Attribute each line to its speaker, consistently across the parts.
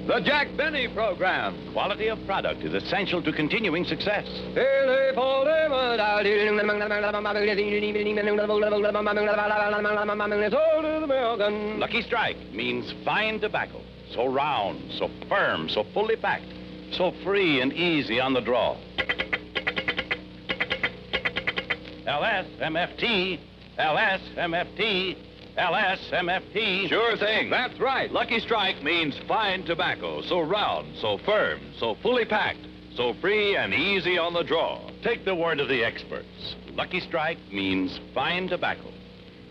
Speaker 1: The Jack Benny Program.
Speaker 2: Quality of product is essential to continuing success. Lucky Strike means fine tobacco. So round, so firm, so fully packed, so free and easy on the draw. LSMFT, LSMFT, LSMFT.
Speaker 1: Sure thing. That's right. Lucky Strike means fine tobacco. So round, so firm, so fully packed, so free and easy on the draw.
Speaker 2: Take the word of the experts. Lucky Strike means fine tobacco.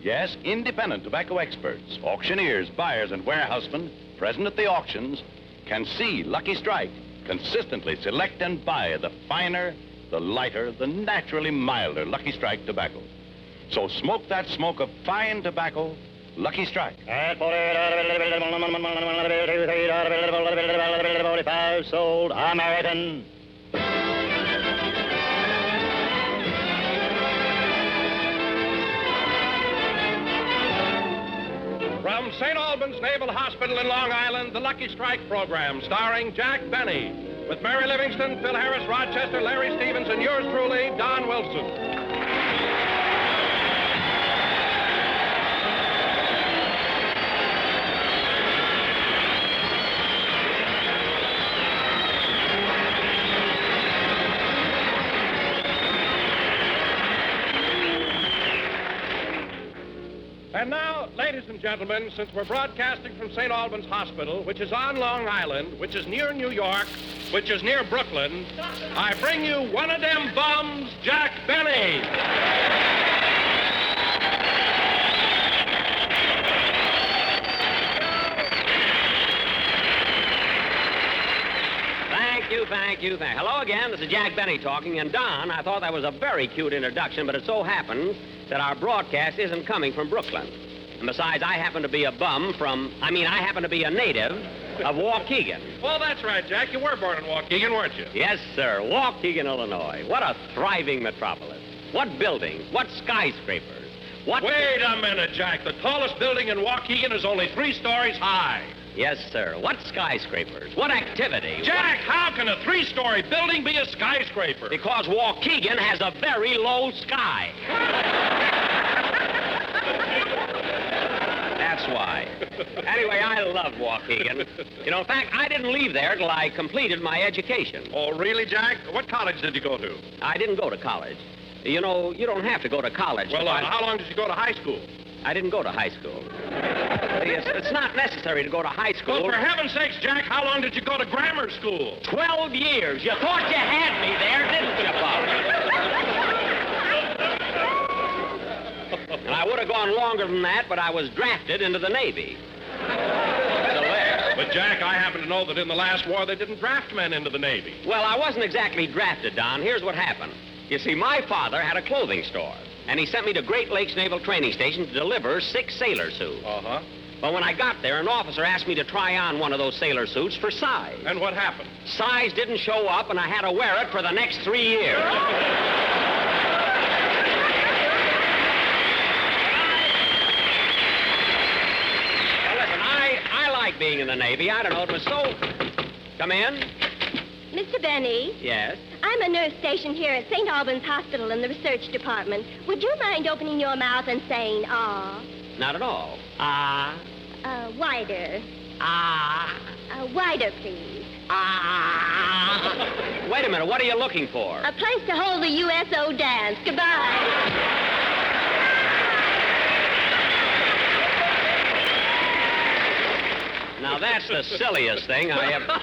Speaker 2: Yes, independent tobacco experts, auctioneers, buyers, and warehousemen present at the auctions can see Lucky Strike consistently select and buy the finer, the lighter, the naturally milder Lucky Strike tobacco. So smoke that smoke of fine tobacco, Lucky Strike.
Speaker 3: Sold American.
Speaker 4: From St. Albans Naval Hospital in Long Island, the Lucky Strike program, starring Jack Benny, with Mary Livingston, Phil Harris, Rochester, Larry Stevens, and yours truly, Don Wilson. And now, ladies and gentlemen, since we're broadcasting from St. Albans Hospital, which is on Long Island, which is near New York, which is near Brooklyn, I bring you one of them bums, Jack Benny.
Speaker 5: Thank you. Hello again, this is Jack Benny talking. And Don, I thought that was a very cute introduction, but it so happens that our broadcast isn't coming from Brooklyn. And besides, I happen to be a native of Waukegan.
Speaker 4: Well, that's right, Jack. You were born in Waukegan, weren't you?
Speaker 5: Yes, sir, Waukegan, Illinois. What a thriving metropolis. What buildings, what skyscrapers, what...
Speaker 4: Wait a minute, Jack. The tallest building in Waukegan is only 3 stories high.
Speaker 5: Yes, sir. What skyscrapers? What activity?
Speaker 4: Jack, how can a 3-story building be a skyscraper?
Speaker 5: Because Waukegan has a very low sky. That's why. Anyway, I love Waukegan. You know, in fact, I didn't leave there till I completed my education.
Speaker 4: Oh, really, Jack? What college did you go to?
Speaker 5: I didn't go to college. You know, you don't have to go to college.
Speaker 4: Well, how long did you go to high school?
Speaker 5: I didn't go to high school. It's not necessary to go to high school.
Speaker 4: Well, for heaven's sakes, Jack, how long did you go to grammar school?
Speaker 5: 12 years. You thought you had me there, didn't you, Bob? And I would have gone longer than that, but I was drafted into the Navy. So there.
Speaker 4: But, Jack, I happen to know that in the last war they didn't draft men into the Navy.
Speaker 5: Well, I wasn't exactly drafted, Don. Here's what happened. You see, my father had a clothing store. And he sent me to Great Lakes Naval Training Station to deliver 6 sailor suits.
Speaker 4: Uh-huh.
Speaker 5: But when I got there, an officer asked me to try on one of those sailor suits for size.
Speaker 4: And what happened?
Speaker 5: Size didn't show up, and I had to wear it for the next 3 years. Well, listen, I like being in the Navy. I don't know, it was so... Come in.
Speaker 6: Mr. Benny?
Speaker 5: Yes?
Speaker 6: I'm a nurse stationed here at St. Albans Hospital in the research department. Would you mind opening your mouth and saying, ah?
Speaker 5: Not at all. Ah.
Speaker 6: Wider.
Speaker 5: Ah.
Speaker 6: Wider, please.
Speaker 5: Ah. Wait a minute, what are you looking for?
Speaker 6: A place to hold the USO dance. Goodbye.
Speaker 5: Now, that's the silliest thing I ever...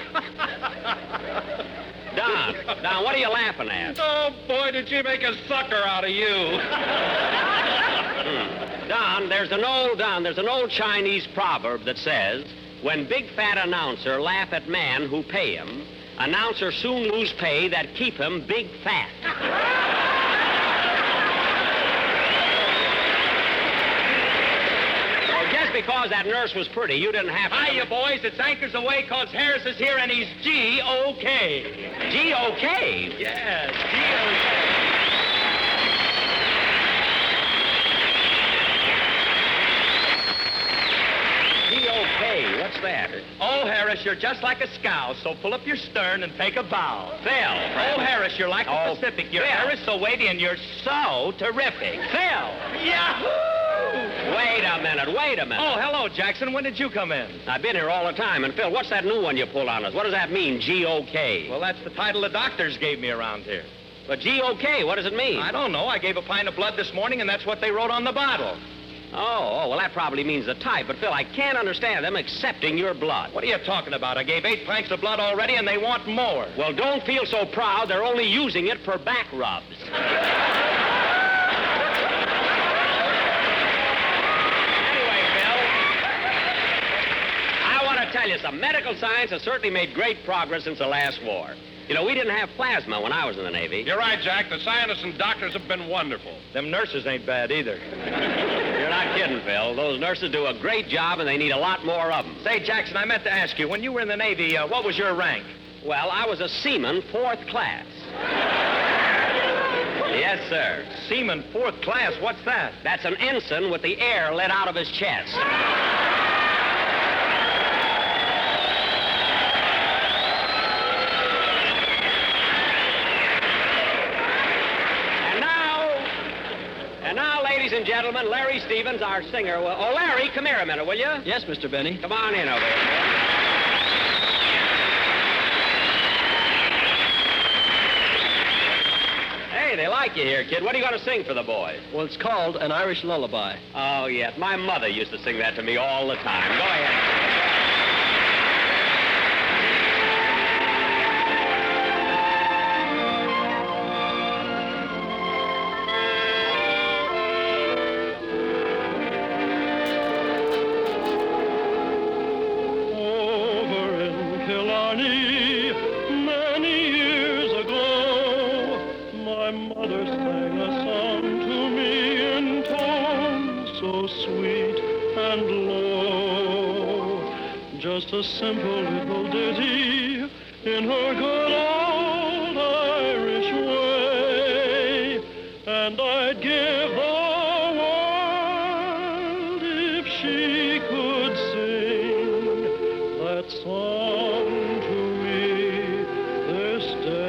Speaker 5: Don, what are you laughing at?
Speaker 4: Oh, boy, did she make a sucker out of you.
Speaker 5: Don, there's an old Chinese proverb that says, when big fat announcer laugh at man who pay him, announcer soon lose pay that keep him big fat. Because that nurse was pretty, you didn't have to...
Speaker 3: Hiya, boys. It's Anchors Away, cause Harris is here, and he's G-O-K.
Speaker 5: G-O-K?
Speaker 3: Yes, G-O-K.
Speaker 5: G-O-K. What's that?
Speaker 3: Oh, Harris, you're just like a scow, so pull up your stern and take a bow.
Speaker 5: Phil.
Speaker 3: Oh, Harris, you're like the Pacific. You're
Speaker 5: Phil.
Speaker 3: ever so weighty and you're so terrific.
Speaker 5: Phil.
Speaker 3: Yahoo!
Speaker 5: Wait a minute.
Speaker 3: Oh, hello, Jackson. When did you come in?
Speaker 5: I've been here all the time. And, Phil, what's that new one you pulled on us? What does that mean, G-O-K?
Speaker 3: Well, that's the title the doctors gave me around here.
Speaker 5: But G-O-K, what does it mean?
Speaker 3: I don't know. I gave a pint of blood this morning, and that's what they wrote on the bottle.
Speaker 5: Oh, well, that probably means the type. But, Phil, I can't understand them accepting your blood.
Speaker 3: What are you talking about? I gave 8 pints of blood already, and they want more.
Speaker 5: Well, don't feel so proud. They're only using it for back rubs. Anyway, Phil, I want to tell you, some medical science has certainly made great progress since the last war. You know, we didn't have plasma when I was in the Navy.
Speaker 4: You're right, Jack. The scientists and doctors have been wonderful.
Speaker 3: Them nurses ain't bad either.
Speaker 5: You're not kidding, Phil. Those nurses do a great job, and they need a lot more of them.
Speaker 3: Say, Jackson, I meant to ask you, when you were in the Navy, what was your rank?
Speaker 5: Well, I was a seaman, 4th class. Yes, sir.
Speaker 3: Seaman, 4th class. What's that?
Speaker 5: That's an ensign with the air let out of his chest. And now, ladies and gentlemen, Larry Stevens, our singer. Oh, Larry, come here a minute, will you?
Speaker 7: Yes, Mr. Benny.
Speaker 5: Come on in over here. Hey, they like you here, kid. What are you going to sing for the boys?
Speaker 7: Well, it's called An Irish Lullaby.
Speaker 5: Oh, yes. My mother used to sing that to me all the time. Go ahead.
Speaker 8: Just a simple little ditty in her good old Irish way, and I'd give the world if she could sing that song to me this day.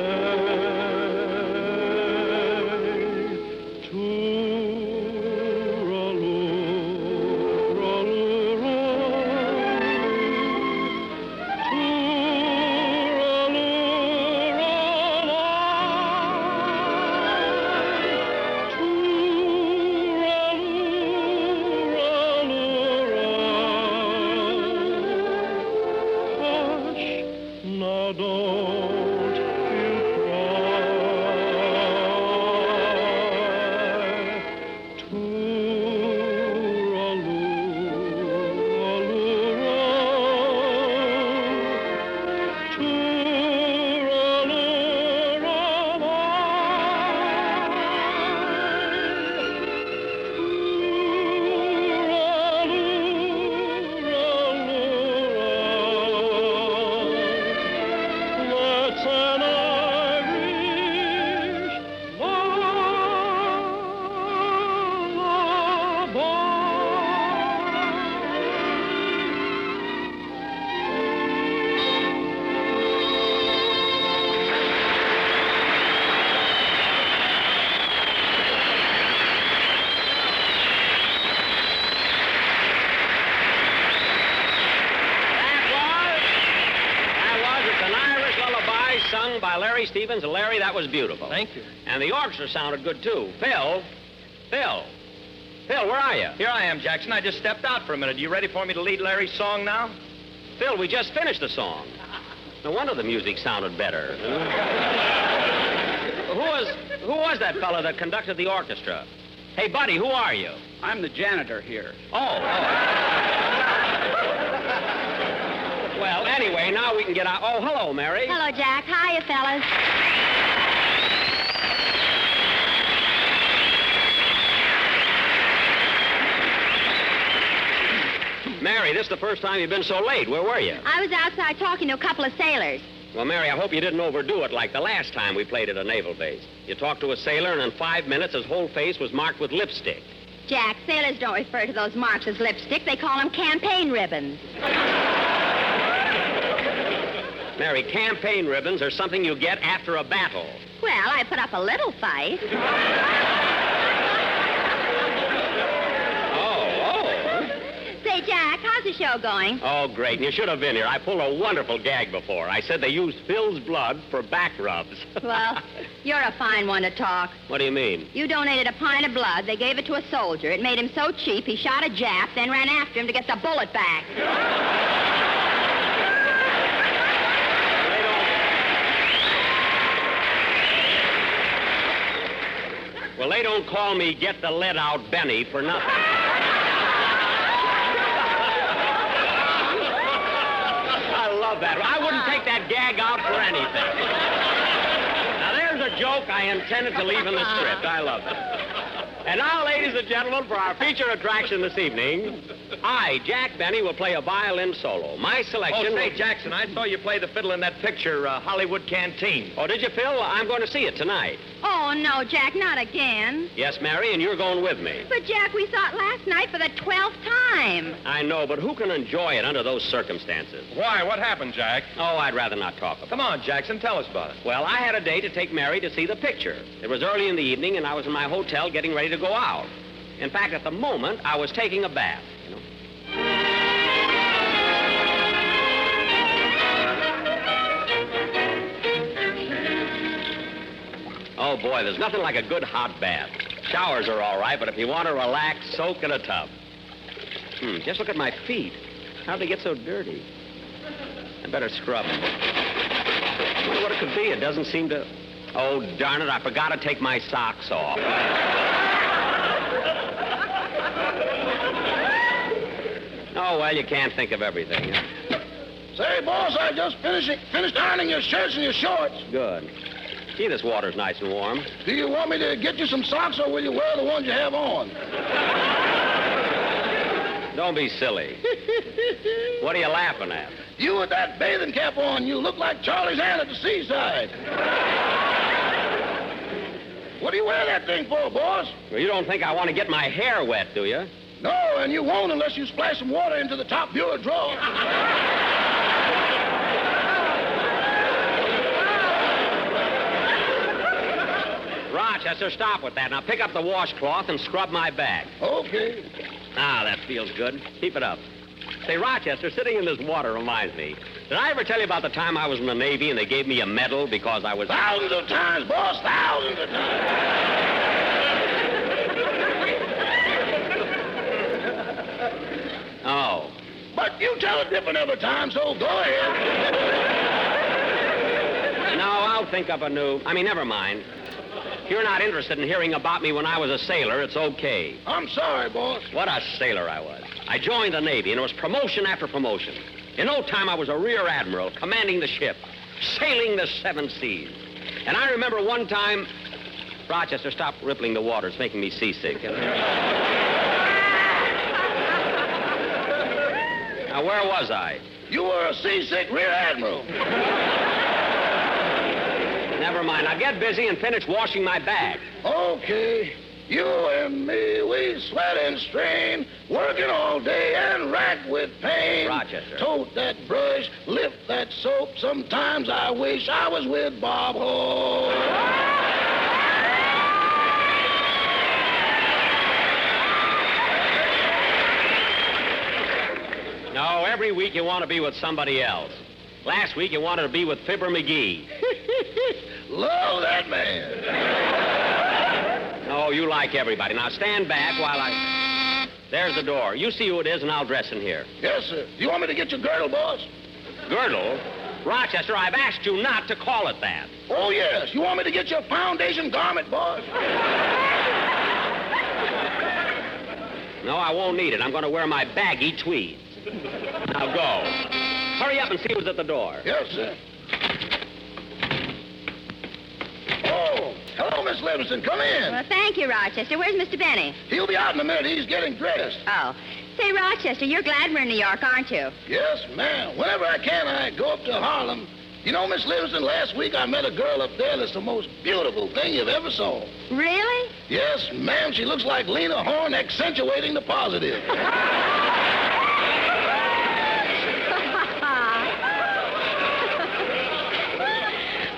Speaker 5: Sung by Larry Stevens, and Larry, that was beautiful.
Speaker 7: Thank you.
Speaker 5: And the orchestra sounded good, too. Phil, where are you?
Speaker 3: Here I am, Jackson. I just stepped out for a minute. You ready for me to lead Larry's song now?
Speaker 5: Phil, we just finished the song. No wonder the music sounded better. Who was that fellow that conducted the orchestra? Hey, buddy, who are you?
Speaker 7: I'm the janitor here.
Speaker 5: Oh. Well, anyway, now we can get out. Oh, hello, Mary.
Speaker 6: Hello, Jack. Hiya, fellas.
Speaker 5: Mary, this is the first time you've been so late. Where were you?
Speaker 6: I was outside talking to a couple of sailors.
Speaker 5: Well, Mary, I hope you didn't overdo it like the last time we played at a naval base. You talked to a sailor, and in 5 minutes his whole face was marked with lipstick.
Speaker 6: Jack, sailors don't refer to those marks as lipstick. They call them campaign ribbons.
Speaker 5: Mary, campaign ribbons are something you get after a battle.
Speaker 6: Well, I put up a little fight. Say, Jack, how's the show going?
Speaker 5: Oh, great. And you should have been here. I pulled a wonderful gag before. I said they used Phil's blood for back rubs.
Speaker 6: Well, you're a fine one to talk.
Speaker 5: What do you mean?
Speaker 6: You donated a pint of blood. They gave it to a soldier. It made him so cheap, he shot a Jap, then ran after him to get the bullet back. Well, they don't call me Get the Lead Out Benny for nothing. That. I wouldn't take that gag out for anything. Now, there's a joke I intended to leave in the script. I love it. And now, ladies and gentlemen, for our feature attraction this evening, I, Jack Benny, will play a violin solo. My selection...
Speaker 4: Oh, say, Jackson, I saw you play the fiddle in that picture, Hollywood Canteen.
Speaker 5: Oh, did you, Phil? I'm going to see it tonight.
Speaker 6: Oh, no, Jack, not again.
Speaker 5: Yes, Mary, and you're going with me.
Speaker 6: But, Jack, we saw it last night for the 12th time.
Speaker 5: I know, but who can enjoy it under those circumstances?
Speaker 4: Why? What happened, Jack?
Speaker 5: Oh, I'd rather not talk about it.
Speaker 4: Come on, Jackson, tell us about it.
Speaker 5: Well, I had a date to take Mary to see the picture. It was early in the evening, and I was in my hotel getting ready to go out. In fact, at the moment, I was taking a bath, you know. Oh, boy, there's nothing like a good hot bath. Showers are all right, but if you want to relax, soak in a tub. Just look at my feet. How'd they get so dirty? I better scrub them. I wonder what it could be. It doesn't seem to... Oh, darn it, I forgot to take my socks off. Oh, well, you can't think of everything.
Speaker 9: Say, boss, I just finished ironing your shirts and your shorts.
Speaker 5: Good. Gee, this water's nice and warm.
Speaker 9: Do you want me to get you some socks, or will you wear the ones you have on?
Speaker 5: Don't be silly. What are you laughing at?
Speaker 9: You with that bathing cap on, you look like Charlie's Aunt at the seaside. What do you wear that thing for, boss?
Speaker 5: Well, you don't think I want to get my hair wet, do you?
Speaker 9: No, and you won't unless you splash some water into the top bureau drawer.
Speaker 5: Rochester, stop with that. Now pick up the washcloth and scrub my back.
Speaker 9: Okay.
Speaker 5: Ah, that feels good. Keep it up. Say, Rochester, sitting in this water reminds me. Did I ever tell you about the time I was in the Navy and they gave me a medal because I was...
Speaker 9: Thousands of times, boss, thousands of times.
Speaker 5: Oh.
Speaker 9: But you tell it different every time, so go ahead.
Speaker 5: No, I'll think up a new... never mind. If you're not interested in hearing about me when I was a sailor, it's okay.
Speaker 9: I'm sorry, boss.
Speaker 5: What a sailor I was. I joined the Navy, and it was promotion after promotion. In no time, I was a rear admiral, commanding the ship, sailing the 7 seas. And I remember one time... Rochester, stop rippling the water. It's making me seasick. Now, where was I?
Speaker 9: You were a seasick rear admiral.
Speaker 5: Never mind. Now get busy and finish washing my bag.
Speaker 9: Okay. You and me, we sweat and strain, working all day and racked with pain.
Speaker 5: Rochester.
Speaker 9: Tote that brush, lift that soap. Sometimes I wish I was with Bob Hope.
Speaker 5: No, every week you want to be with somebody else. Last week you wanted to be with Fibber McGee.
Speaker 9: Love that man.
Speaker 5: Oh, you like everybody. Now stand back while I... There's the door. You see who it is, and I'll dress in here.
Speaker 9: Yes, sir. You want me to get your girdle, boss?
Speaker 5: Girdle? Rochester, I've asked you not to call it that.
Speaker 9: Oh, yes. You want me to get your foundation garment, boss?
Speaker 5: No, I won't need it. I'm going to wear my baggy tweeds. Now go. Hurry up and see who's at the door.
Speaker 9: Yes, sir. Oh, hello, Miss Livingston. Come in.
Speaker 6: Well, thank you, Rochester. Where's Mr. Benny?
Speaker 9: He'll be out in a minute. He's getting dressed.
Speaker 6: Oh. Say, Rochester, you're glad we're in New York, aren't you?
Speaker 9: Yes, ma'am. Whenever I can, I go up to Harlem. You know, Miss Livingston, last week I met a girl up there that's the most beautiful thing you've ever saw.
Speaker 10: Really?
Speaker 9: Yes, ma'am, she looks like Lena Horne accentuating the positive.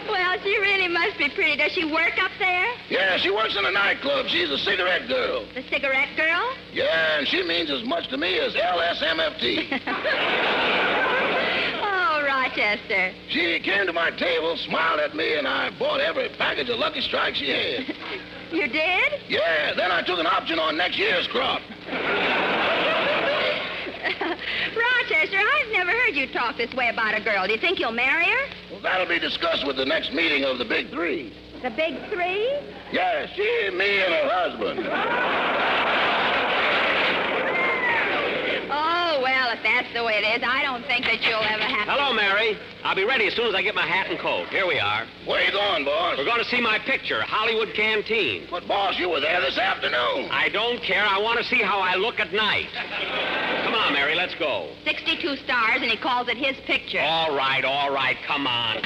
Speaker 10: Well, she really must be pretty. Does she work up there?
Speaker 9: Yeah, she works in a nightclub. She's a cigarette girl.
Speaker 10: The cigarette girl?
Speaker 9: Yeah, and she means as much to me as LSMFT.
Speaker 10: Oh, Rochester.
Speaker 9: She came to my table, smiled at me, and I bought every package of Lucky Strike she had.
Speaker 10: You did?
Speaker 9: Yeah, then I took an option on next year's crop.
Speaker 10: Rochester, I've never heard you talk this way about a girl. Do you think you'll marry her?
Speaker 9: Well, that'll be discussed with the next meeting of the Big Three.
Speaker 10: The big three?
Speaker 9: Yeah, she, me, and her husband.
Speaker 10: Oh, well, if that's the way it is, I don't think that you'll ever have to...
Speaker 5: Hello, Mary. I'll be ready as soon as I get my hat and coat. Here we are.
Speaker 9: Where you going, boss?
Speaker 5: We're going to see my picture, Hollywood Canteen.
Speaker 9: But, boss, you were there this afternoon.
Speaker 5: I don't care. I want to see how I look at night. Come on, Mary, let's go.
Speaker 10: 62 stars, and he calls it his picture.
Speaker 5: All right. Come on.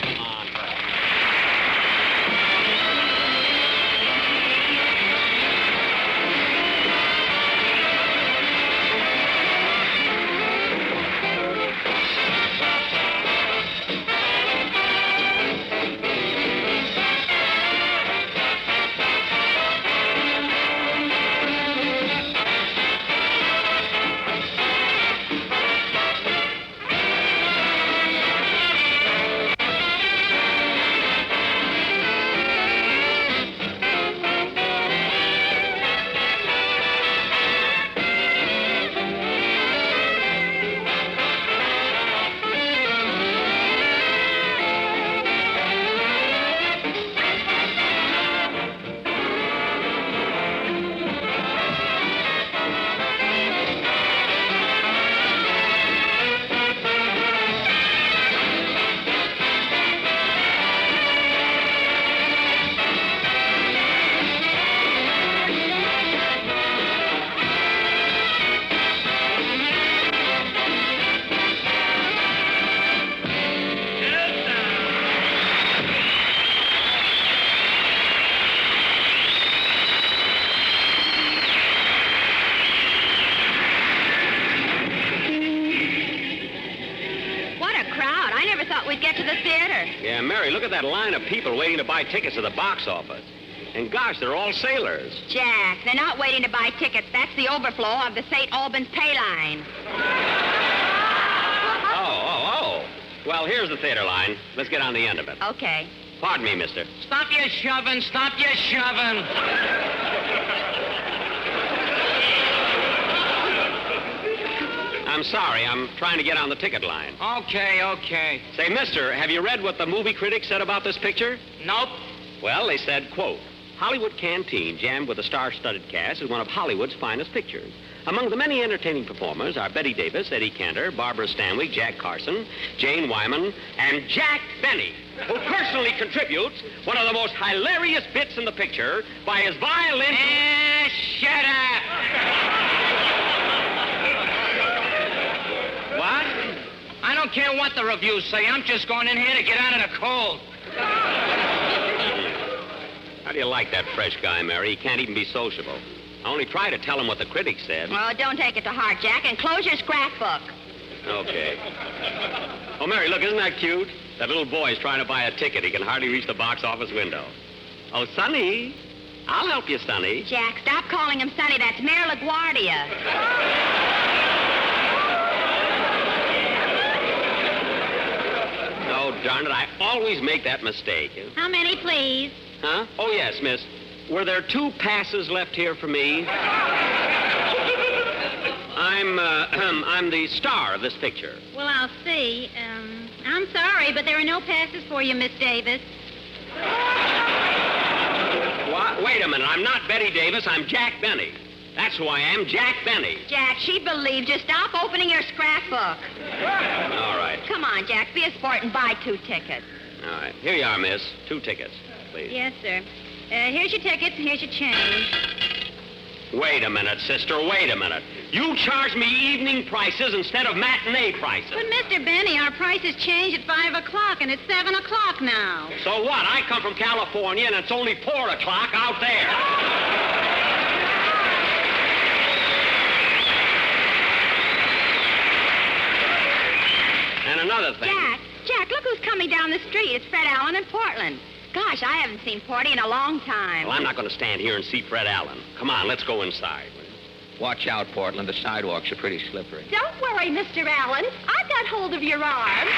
Speaker 5: Yeah, Mary, look at that line of people waiting to buy tickets at the box office. And gosh, they're all sailors.
Speaker 10: Jack, they're not waiting to buy tickets. That's the overflow of the St. Albans pay line.
Speaker 5: Oh. Well, here's the theater line. Let's get on the end of it.
Speaker 10: Okay.
Speaker 5: Pardon me, mister.
Speaker 3: Stop your shoving.
Speaker 5: I'm sorry. I'm trying to get on the ticket line.
Speaker 3: Okay.
Speaker 5: Say, mister, have you read what the movie critics said about this picture?
Speaker 3: Nope.
Speaker 5: Well, they said, quote, Hollywood Canteen, jammed with a star-studded cast, is one of Hollywood's finest pictures. Among the many entertaining performers are Betty Davis, Eddie Cantor, Barbara Stanwyck, Jack Carson, Jane Wyman, and Jack Benny, who personally contributes one of the most hilarious bits in the picture by his violin...
Speaker 3: Shut up!
Speaker 5: What?
Speaker 3: I don't care what the reviews say. I'm just going in here to get out of the cold.
Speaker 5: How do you like that fresh guy, Mary? He can't even be sociable. I only try to tell him what the critics said.
Speaker 10: Well, don't take it to heart, Jack, and close your scrapbook.
Speaker 5: Okay. Oh, Mary, look, isn't that cute? That little boy's trying to buy a ticket. He can hardly reach the box office window. Oh, Sonny. I'll help you, Sonny.
Speaker 10: Jack, stop calling him Sonny. That's Mayor LaGuardia.
Speaker 5: Oh, darn it. I always make that mistake.
Speaker 10: How many, please?
Speaker 5: Huh? Oh, yes, miss. Were there 2 passes left here for me? I'm the star of this picture.
Speaker 10: Well, I'll see. I'm sorry, but there are no passes for you, Miss Davis.
Speaker 5: What? Wait a minute. I'm not Betty Davis. I'm Jack Benny. That's who I am, Jack Benny.
Speaker 10: Jack, she believes you. Stop opening your scrapbook.
Speaker 5: All right.
Speaker 10: Come on, Jack. Be a sport and buy 2 tickets.
Speaker 5: All right. Here you are, miss. 2 tickets, please.
Speaker 10: Yes, sir. Here's your tickets and here's your change.
Speaker 5: Wait a minute, sister. Wait a minute.
Speaker 6: You charge me evening prices instead of matinee prices.
Speaker 10: But, Mr. Benny, our prices change at 5 o'clock, and it's 7 o'clock now.
Speaker 6: So what? I come from California, and it's only 4 o'clock out there. And another thing.
Speaker 10: Jack, look who's coming down the street. It's Fred Allen in Portland. Gosh, I haven't seen Porty in a long time.
Speaker 6: Well, I'm not going to stand here and see Fred Allen. Come on, let's go inside.
Speaker 5: Watch out, Portland. The sidewalks are pretty slippery.
Speaker 10: Don't worry, Mr. Allen. I've got hold of your arm.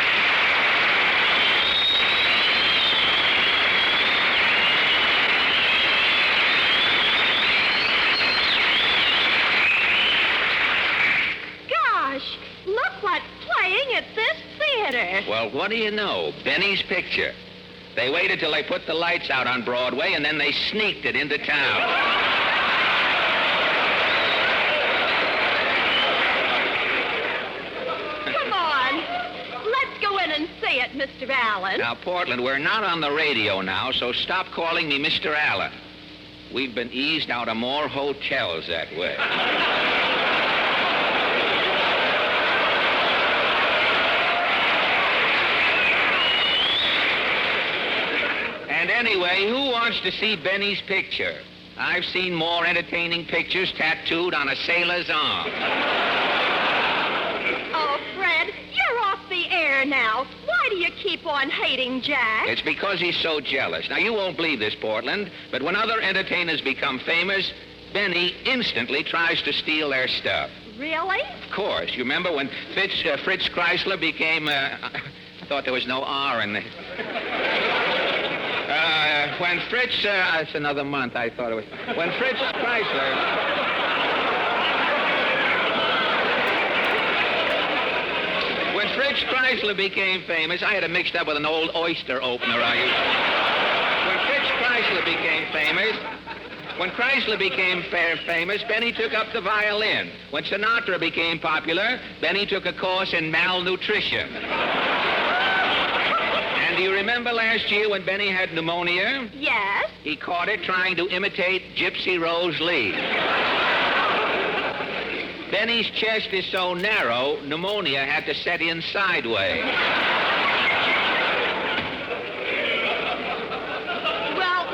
Speaker 10: Gosh, look what's playing at this theater.
Speaker 5: Well, what do you know? Benny's Picture. They waited till they put the lights out on Broadway, and then they sneaked it into town.
Speaker 10: Say it, Mr. Allen.
Speaker 5: Now, Portland, we're not on the radio now, so stop calling me Mr. Allen. We've been eased out of more hotels that way. And anyway, who wants to see Benny's Picture? I've seen more entertaining pictures tattooed on a sailor's arm.
Speaker 10: Oh, Fred, you're off the air now. Why do you keep on hating Jack?
Speaker 5: It's because he's so jealous. Now, you won't believe this, Portland, but when other entertainers become famous, Benny instantly tries to steal their stuff.
Speaker 10: Really?
Speaker 5: Of course. You remember when Fritz Chrysler became, I thought there was no R in the... when Fritz, it's another month, I thought it was... When Fritz Chrysler... When Fritz Chrysler became famous, I had it mixed up with an old oyster opener I used. When Fritz Chrysler became famous, when Chrysler became famous, Benny took up the violin. When Sinatra became popular, Benny took a course in malnutrition. And do you remember last year when Benny had pneumonia?
Speaker 10: Yes.
Speaker 5: He caught it trying to imitate Gypsy Rose Lee. Benny's chest is so narrow, pneumonia had to set in sideways.
Speaker 10: Well,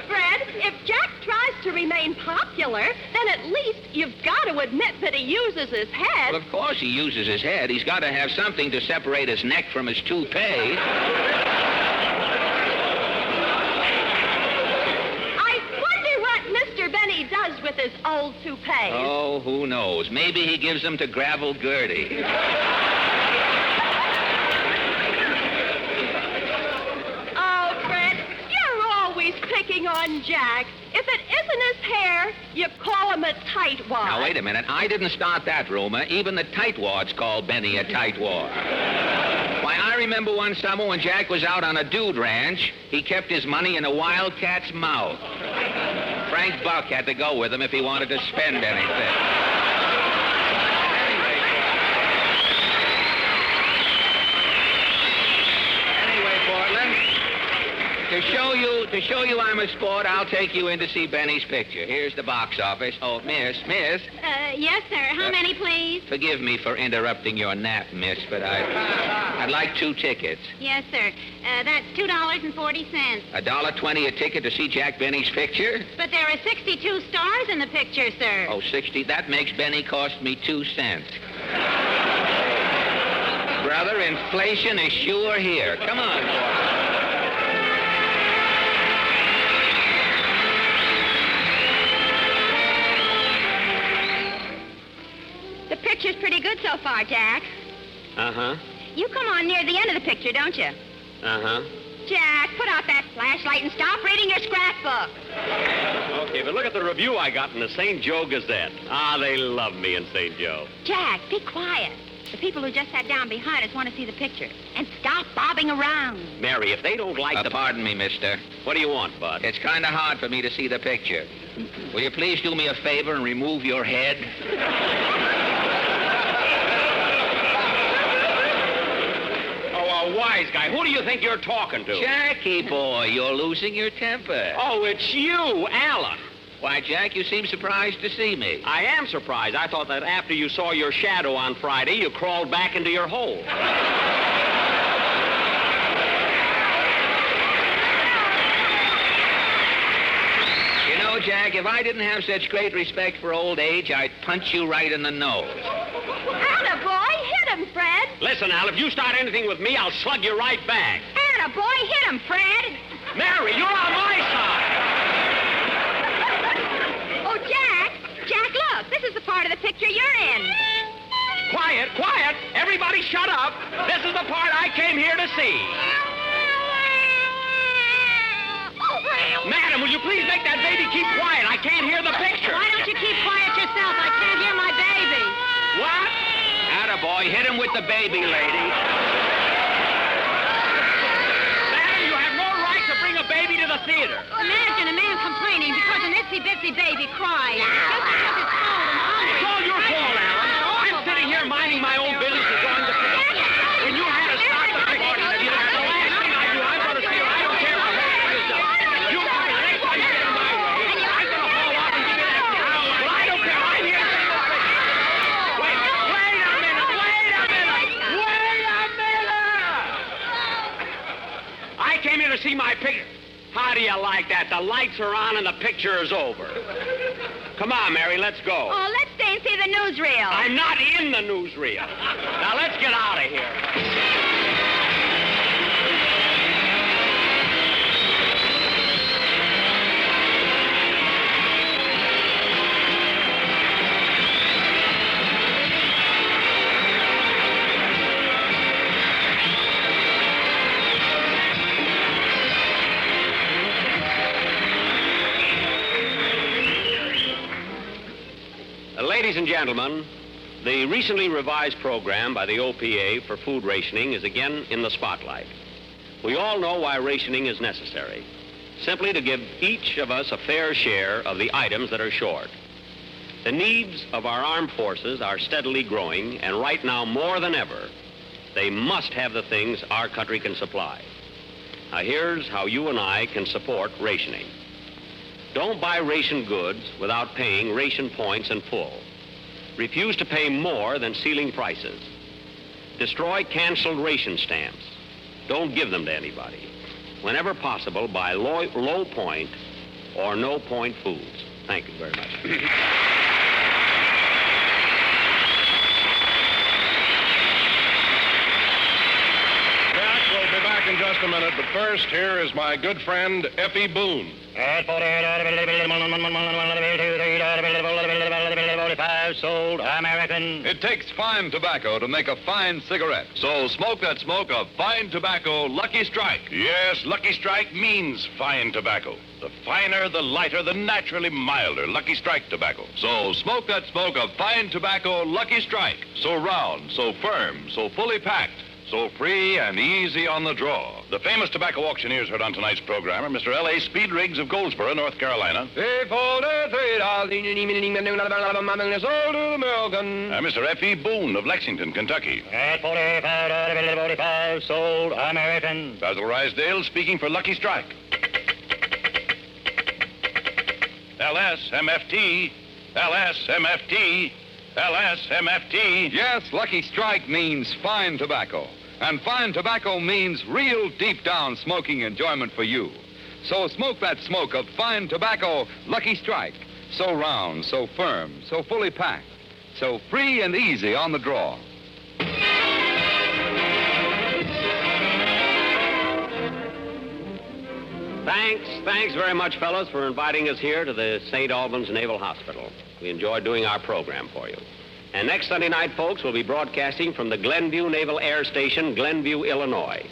Speaker 10: Fred, if Jack tries to remain popular, then at least you've got to admit that he uses his head.
Speaker 5: Well, of course he uses his head. He's got to have something to separate his neck from his toupee.
Speaker 10: Benny does with his old toupees.
Speaker 5: Oh, who knows? Maybe he gives them to Gravel Gertie.
Speaker 10: Oh, Fred, you're always picking on Jack. If it isn't his hair, you call him a tightwad.
Speaker 5: Now, wait a minute. I didn't start that rumor. Even the tightwads called Benny a tightwad. Why, I remember one summer when Jack was out on a dude ranch, he kept his money in a wildcat's mouth. Frank Buck had to go with him if he wanted to spend anything. Anyway, Portland, to show you I'm a sport, I'll take you in to see Benny's Picture. Here's the box office. Oh, Miss.
Speaker 10: Yes, sir. How many, please?
Speaker 5: Forgive me for interrupting your nap, Miss, but I'd like 2 tickets.
Speaker 10: Yes, sir. That's $2.40.
Speaker 5: $1.20 a ticket to see Jack Benny's Picture?
Speaker 10: But there are 62 stars in the picture, sir.
Speaker 5: Oh, 60? That makes Benny cost me 2 cents. Brother, inflation is sure here. Come on, boy.
Speaker 10: The picture's pretty good so far, Jack.
Speaker 6: Uh-huh.
Speaker 10: You come on near the end of the picture, don't you?
Speaker 6: Uh-huh.
Speaker 10: Jack, put out that flashlight and stop reading your scrapbook.
Speaker 6: Okay, but look at the review I got in the St. Joe Gazette. Ah, they love me in St. Joe.
Speaker 10: Jack, be quiet. The people who just sat down behind us want to see the picture. And stop bobbing around.
Speaker 6: Mary, if they don't like
Speaker 5: Pardon me, mister.
Speaker 6: What do you want, Bud?
Speaker 5: It's kind of hard for me to see the picture. Will you please do me a favor and remove your head?
Speaker 6: Oh, wise guy. Who do you think you're talking to?
Speaker 5: Jackie, boy, you're losing your temper.
Speaker 6: Oh, it's you, Alan.
Speaker 3: Why, Jack, you seem surprised to see me.
Speaker 5: I am surprised. I thought that after you saw your shadow on Friday, you crawled back into your hole.
Speaker 3: You know, Jack, if I didn't have such great respect for old age, I'd punch you right in the nose.
Speaker 10: Attaboy, hit him, Fred.
Speaker 5: Listen, Al, if you start anything with me, I'll slug you right back.
Speaker 10: Attaboy, hit him, Fred.
Speaker 5: Mary, you're on my side.
Speaker 10: Oh, Jack, look, this is the part of the picture you're in.
Speaker 5: Quiet, quiet. Everybody shut up. This is the part I came here to see. Madam, will you please make that baby keep quiet? I can't hear the picture.
Speaker 10: Why don't you keep quiet yourself? I can't hear my baby.
Speaker 5: What?
Speaker 3: Attaboy, hit him with the baby, lady.
Speaker 5: Madam, you have no right to bring a baby to the theater.
Speaker 10: Imagine a man complaining because an itsy-bitsy baby cries. Just because it's cold and hungry.
Speaker 5: It's all your fault, Alan. I'm sitting here minding my own business and going to film. When you had to stop the picture, the last thing I do, I'm going to steal. I don't care what happens. You got it. Next time you get in my way, I'm going to haul off and give you that deal. Well, I don't care. I'm here to see the picture. Wait a minute. I came here to see my picture. How do you like that? The lights are on and the picture is over. Come on, Mary, let's go.
Speaker 10: Oh, let's stay and see the newsreel.
Speaker 5: I'm not in the newsreel. Now, let's get out of here. Ladies and gentlemen, the recently revised program by the OPA for food rationing is again in the spotlight. We all know why rationing is necessary. Simply to give each of us a fair share of the items that are short. The needs of our armed forces are steadily growing, and right now more than ever, they must have the things our country can supply. Now here's how you and I can support rationing. Don't buy ration goods without paying ration points in full. Refuse to pay more than ceiling prices. Destroy canceled ration stamps. Don't give them to anybody. Whenever possible, buy low point or no point foods. Thank you very much.
Speaker 4: We'll be back in just a minute, but first, here is my good friend, Effie Boone.
Speaker 6: Sold American.
Speaker 1: It takes fine tobacco to make a fine cigarette. So smoke that smoke of fine tobacco Lucky Strike.
Speaker 2: Yes, Lucky Strike means fine tobacco. The finer, the lighter, the naturally milder Lucky Strike tobacco.
Speaker 1: So smoke that smoke of fine tobacco Lucky Strike. So round, so firm, so fully packed, so free and easy on the draw.
Speaker 2: The famous tobacco auctioneers heard on tonight's program are Mr. L.A. Speed Riggs of Goldsboro, North Carolina. Mr. F.E. Boone of Lexington, Kentucky.
Speaker 6: Sold American.
Speaker 2: Basil Rysdale speaking for Lucky Strike. LSMFT, LSMFT, LSMFT.
Speaker 1: Yes, Lucky Strike means fine tobacco. And fine tobacco means real deep-down smoking enjoyment for you. So smoke that smoke of fine tobacco Lucky Strike. So round, so firm, so fully packed, so free and easy on the draw.
Speaker 5: Thanks very much, fellows, for inviting us here to the St. Albans Naval Hospital. We enjoyed doing our program for you. And next Sunday night, folks, we'll be broadcasting from the Glenview Naval Air Station, Glenview, Illinois.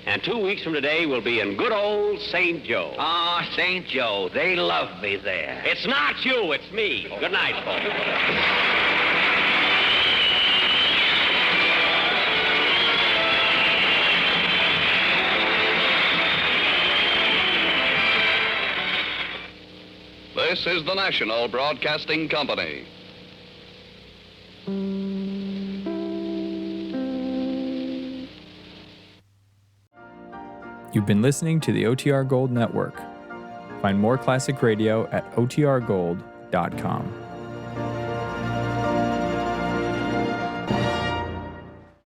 Speaker 5: And 2 weeks from today, we'll be in good old St. Joe.
Speaker 3: Ah, St. Joe. They love me there.
Speaker 5: It's not you, it's me. Good night, folks.
Speaker 1: This is the National Broadcasting Company.
Speaker 11: You've been listening to the OTR Gold Network. Find more classic radio at otrgold.com.